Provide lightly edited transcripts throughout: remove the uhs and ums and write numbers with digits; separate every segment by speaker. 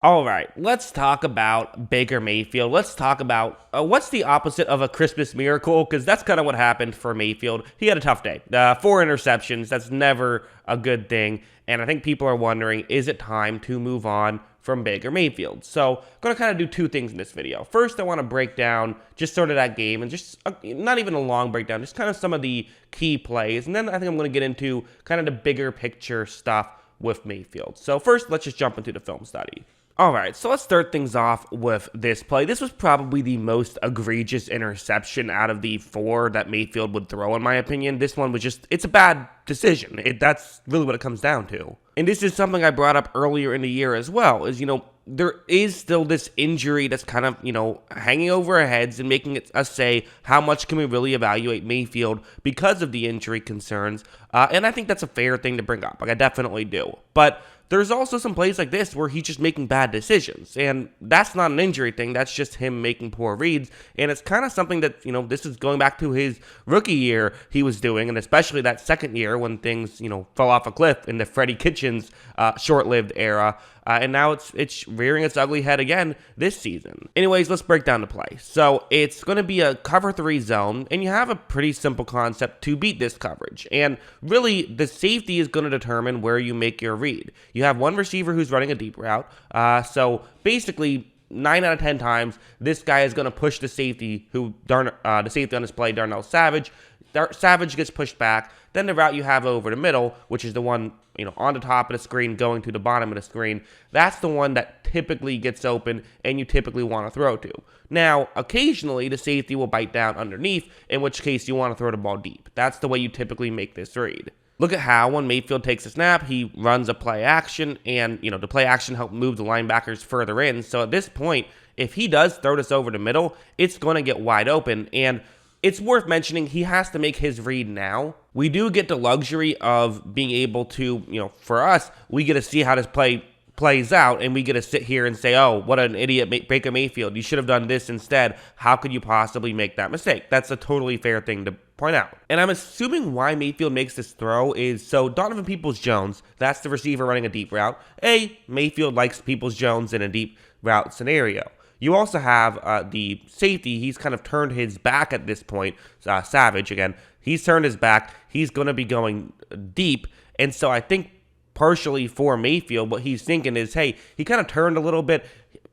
Speaker 1: All right, let's talk about Baker Mayfield. Let's talk about what's the opposite of a Christmas miracle, because that's kind of what happened for Mayfield. He had a tough day. 4 interceptions, that's never a good thing. And I think people are wondering, is it time to move on from Baker Mayfield? So I'm going to kind of do two things in this video. First, I want to break down just sort of that game and just not even a long breakdown, just kind of some of the key plays. And then I think I'm going to get into kind of the bigger picture stuff with Mayfield. So first, let's just jump into the film study. All right, so let's start things off with this play. This was probably the most egregious interception out of the four that Mayfield would throw, in my opinion. This one was it's a bad decision. That's really what it comes down to. And this is something I brought up earlier in the year as well, is, there is still this injury that's kind of, hanging over our heads and making us say, how much can we really evaluate Mayfield because of the injury concerns? And I think that's a fair thing to bring up. Like, I definitely do. But there's also some plays like this where he's just making bad decisions, and that's not an injury thing. That's just him making poor reads, and it's kind of something that, this is going back to his rookie year he was doing, and especially that second year when things, fell off a cliff in the Freddie Kitchens short-lived era. And now it's rearing its ugly head again this season. Anyways, let's break down the play. So it's going to be a cover 3 zone, and you have a pretty simple concept to beat this coverage. And really, the safety is going to determine where you make your read. You have one receiver who's running a deep route. So basically, 9 out of 10 times, this guy is going to push the safety, the safety on this play, Darnell Savage. Savage gets pushed back. Then the route you have over the middle, which is the one, on the top of the screen going to the bottom of the screen, that's the one that typically gets open and you typically want to throw to. Now, occasionally the safety will bite down underneath, in which case you want to throw the ball deep. That's the way you typically make this read. Look at how when Mayfield takes a snap, he runs a play action, and, the play action helped move the linebackers further in. So at this point, if he does throw this over the middle, it's going to get wide open. And it's worth mentioning he has to make his read now. We do get the luxury of being able to, for us, we get to see how this play plays out, and we get to sit here and say, oh, what an idiot Baker Mayfield. You should have done this instead. How could you possibly make that mistake? That's a totally fair thing to point out. And I'm assuming why Mayfield makes this throw is, so Donovan Peoples-Jones, that's the receiver running a deep route. Mayfield likes Peoples-Jones in a deep route scenario. You also have the safety. He's kind of turned his back at this point. Savage, again, he's turned his back. He's going to be going deep. And so I think partially for Mayfield, what he's thinking is, hey, he kind of turned a little bit.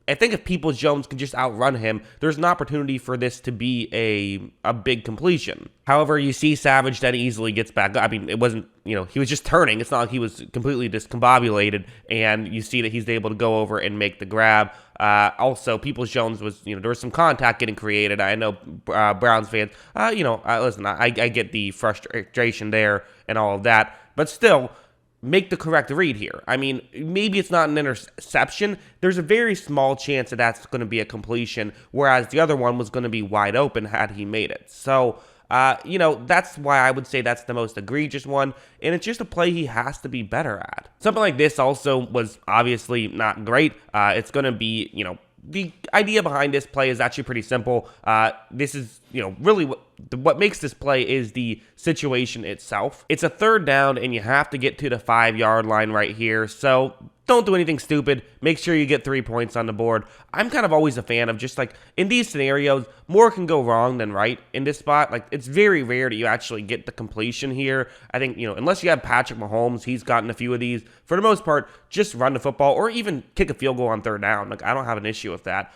Speaker 1: I think if Peoples-Jones can just outrun him, there's an opportunity for this to be a big completion. However, you see Savage then easily gets back. I mean, it wasn't, he was just turning. It's not like he was completely discombobulated, and you see that he's able to go over and make the grab. Also, Peoples-Jones was, there was some contact getting created. I know Browns fans, listen, I get the frustration there and all of that, but still, make the correct read here. I mean, maybe it's not an interception. There's a very small chance that that's going to be a completion, whereas the other one was going to be wide open had he made it. So, that's why I would say that's the most egregious one, and it's just a play he has to be better at. Something like this also was obviously not great. It's going to be, the idea behind this play is actually pretty simple. This is, really what makes this play is the situation itself. It's a third down, and you have to get to the 5-yard line right here. So don't do anything stupid. Make sure you get 3 points on the board. I'm kind of always a fan of just, like, in these scenarios, more can go wrong than right in this spot. Like, it's very rare that you actually get the completion here. I think, unless you have Patrick Mahomes, he's gotten a few of these. For the most part, just run the football or even kick a field goal on third down. Like, I don't have an issue with that.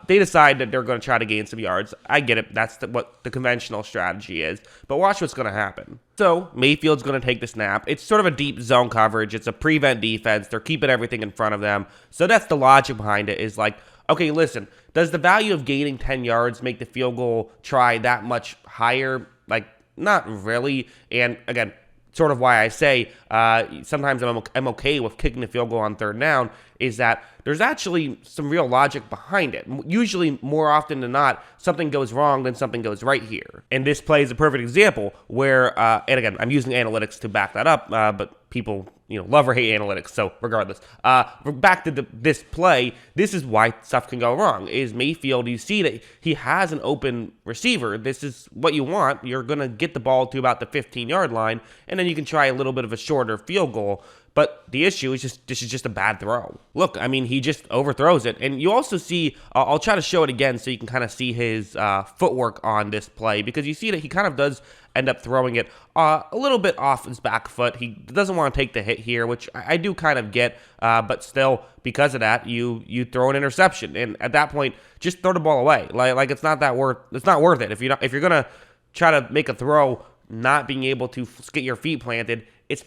Speaker 1: They decide that they're going to try to gain some yards. I get it. That's what the conventional strategy is. But watch what's going to happen. So Mayfield's going to take the snap. It's sort of a deep zone coverage. It's a prevent defense. They're keeping everything in front of them. So that's the logic behind it, is like, okay, listen, does the value of gaining 10 yards make the field goal try that much higher? Like, not really. And again, sort of why I say sometimes I'm okay with kicking the field goal on third down, is that there's actually some real logic behind it. Usually, more often than not, something goes wrong, then something goes right here. And this play is a perfect example where, and again, I'm using analytics to back that up, but people, love or hate analytics, so regardless. Back to this play, this is why stuff can go wrong, is Mayfield, you see that he has an open receiver. This is what you want. You're going to get the ball to about the 15-yard line, and then you can try a little bit of a shorter field goal. But the issue is just this is just a bad throw. Look, I mean, he just overthrows it. And you also see, I'll try to show it again so you can kind of see his footwork on this play, because you see that he kind of does end up throwing it a little bit off his back foot. He doesn't want to take the hit here, which I do kind of get, but still, because of that, you throw an interception, and at that point, just throw the ball away. Like it's not worth it. If you're gonna try to make a throw, not being able to get your feet planted, it's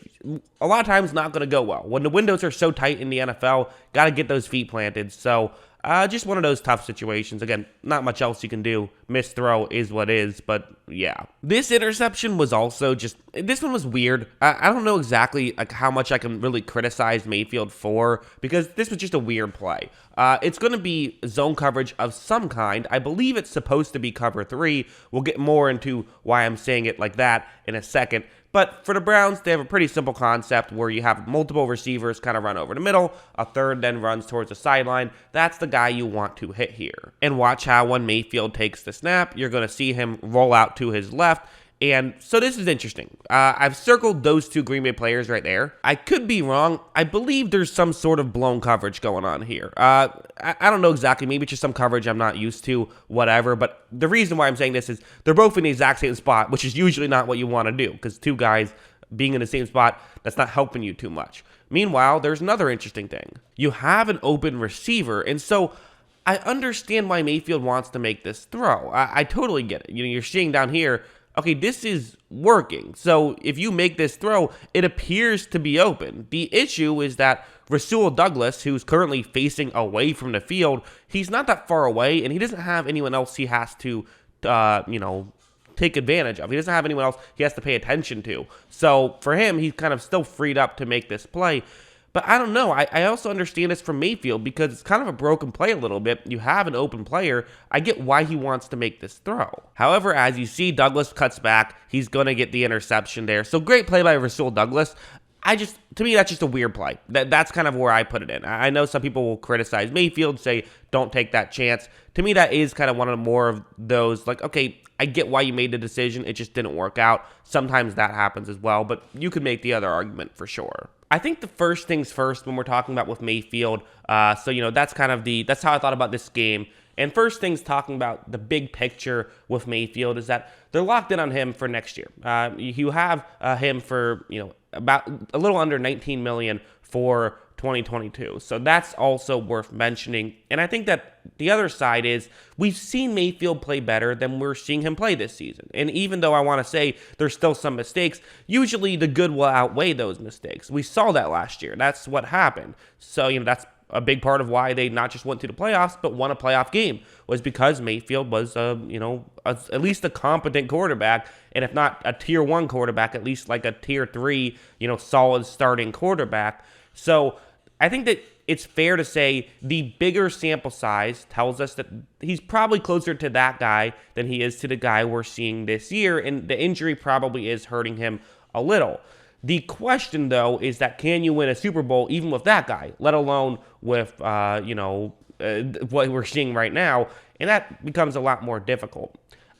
Speaker 1: a lot of times not going to go well. When the windows are so tight in the NFL, got to get those feet planted. So just one of those tough situations. Again, not much else you can do. Missed throw is what is, but yeah. This interception was also this one was weird. I don't know exactly like how much I can really criticize Mayfield for, because this was just a weird play. It's going to be zone coverage of some kind. I believe it's supposed to be cover 3. We'll get more into why I'm saying it like that in a second. But for the Browns, they have a pretty simple concept where you have multiple receivers kind of run over the middle, a third then runs towards the sideline. That's the guy you want to hit here. And watch how when Mayfield takes the snap, you're going to see him roll out to his left. And so this is interesting. I've circled those 2 Green Bay players right there. I could be wrong. I believe there's some sort of blown coverage going on here. I don't know exactly. Maybe it's just some coverage I'm not used to, whatever. But the reason why I'm saying this is they're both in the exact same spot, which is usually not what you want to do, because 2 guys being in the same spot, that's not helping you too much. Meanwhile, there's another interesting thing. You have an open receiver, and so I understand why Mayfield wants to make this throw. I totally get it. You're seeing down here, okay, this is working. So if you make this throw, it appears to be open. The issue is that Rasul Douglas, who's currently facing away from the field, he's not that far away, and he doesn't have anyone else he has to, take advantage of. He doesn't have anyone else he has to pay attention to. So for him, he's kind of still freed up to make this play. But I don't know. I also understand this from Mayfield, because it's kind of a broken play a little bit. You have an open player. I get why he wants to make this throw. However, as you see, Douglas cuts back. He's going to get the interception there. So great play by Rasul Douglas. To me, that's just a weird play. That's kind of where I put it in. I know some people will criticize Mayfield, say, don't take that chance. To me, that is kind of one of the more of those, like, okay, I get why you made the decision. It just didn't work out. Sometimes that happens as well, but you could make the other argument for sure. I think the first things first when we're talking about with Mayfield, that's how I thought about this game. And first things talking about the big picture with Mayfield is that they're locked in on him for next year. You have him for, about a little under $19 million for 2022. So that's also worth mentioning. And I think that the other side is we've seen Mayfield play better than we're seeing him play this season. And even though I want to say there's still some mistakes, usually the good will outweigh those mistakes. We saw that last year. That's what happened. So, that's a big part of why they not just went to the playoffs, but won a playoff game, was because Mayfield was, at least a competent quarterback, and if not a tier 1 quarterback, at least like a tier 3, solid starting quarterback. So I think that it's fair to say the bigger sample size tells us that he's probably closer to that guy than he is to the guy we're seeing this year, and the injury probably is hurting him a little. The question, though, is that can you win a Super Bowl even with that guy, let alone with, what we're seeing right now, and that becomes a lot more difficult.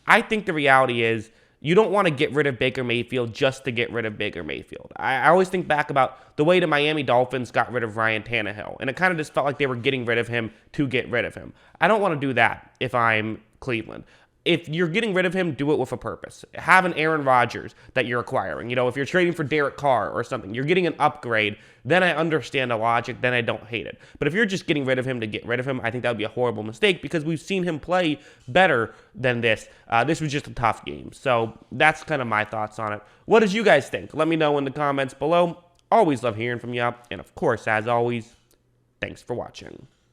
Speaker 1: I think the reality is you don't want to get rid of Baker Mayfield just to get rid of Baker Mayfield. I always think back about the way the Miami Dolphins got rid of Ryan Tannehill, and it kind of just felt like they were getting rid of him to get rid of him. I don't want to do that if I'm Cleveland. If you're getting rid of him, do it with a purpose. Have an Aaron Rodgers that you're acquiring. If you're trading for Derek Carr or something, you're getting an upgrade, then I understand the logic, then I don't hate it. But if you're just getting rid of him to get rid of him, I think that would be a horrible mistake, because we've seen him play better than this. This was just a tough game. So that's kind of my thoughts on it. What did you guys think? Let me know in the comments below. Always love hearing from you. And of course, as always, thanks for watching.